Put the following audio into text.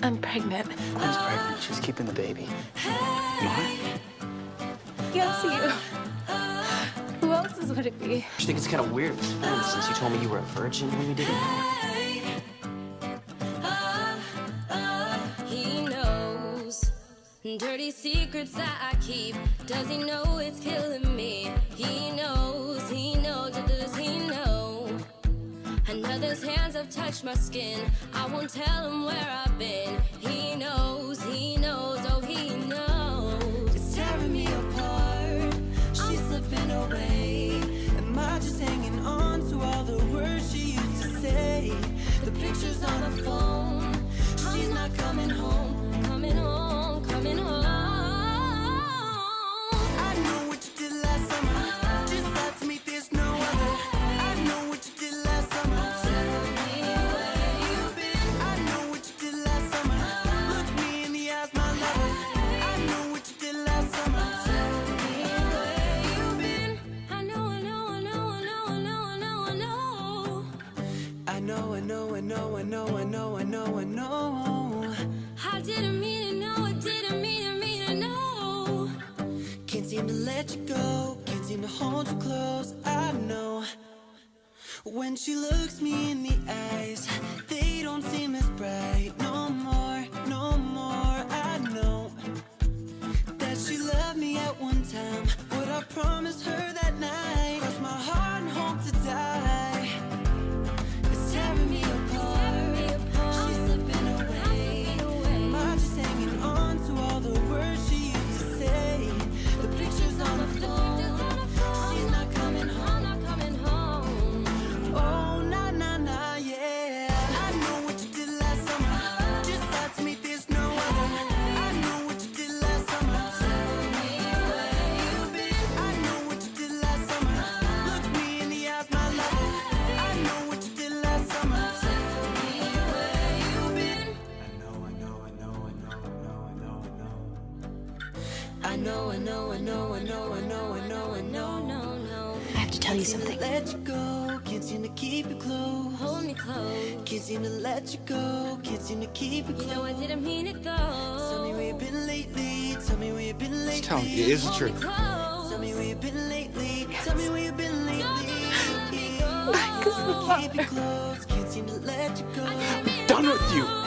I'm pregnant. Quinn's pregnant. She's keeping the baby. What? Yes, you. Who else would it be? I think it's kind of weird, since you told me you were a virgin when we did it. He knows dirty secrets that I keep. Does he know it's killing me? He knows, does he know? Another's hands have touched my skin. I won't tell him where I've been. He knows, oh he knows. It's tearing me apart. She's slipping away. Am I just hanging on to all the words she used to say? The pictures on her phone. She's not coming home. Coming home, coming home. I know what you did last summer. Just lied to me, there's no other. I know what you did last summer. Tell me where you've been. I know what you did last summer. Look me in the eyes, my lover. I know what you did last summer. Tell me where you've been. I know. I know. I didn't mean to know, I didn't mean to know. Can't seem to let you go, can't seem to hold you close. I know when she looks me in the eyes, they don't seem as bright. No more. I know that she loved me at one time. What I promised her that night, crossed my heart and hope to die. It's tearing me apart. She's slipping away. Am I just hanging on to all the words she used to say? The pictures on her phone. She's not coming home. Oh, nah, yeah. I know what you did last summer. Just lied to me, there's no other. I know what you did last summer. Tell me where you've been. I know what you did last summer. Look me in the eyes, my lover. I know what you did last summer. Tell me where you've been. I know. I have to tell you something. Let you go, can't seem to keep you close. Hold me close. Can't seem to let you go, can't seem to keep you You close. know I didn't mean it though. Tell me where you been lately. Tell me where you been lately. Tell me, it is Hold true. me close. Tell me where you been lately. Tell me where you been lately. Don't let me go. Keep you close, can't seem to let you go. I didn't mean it Done with you. though.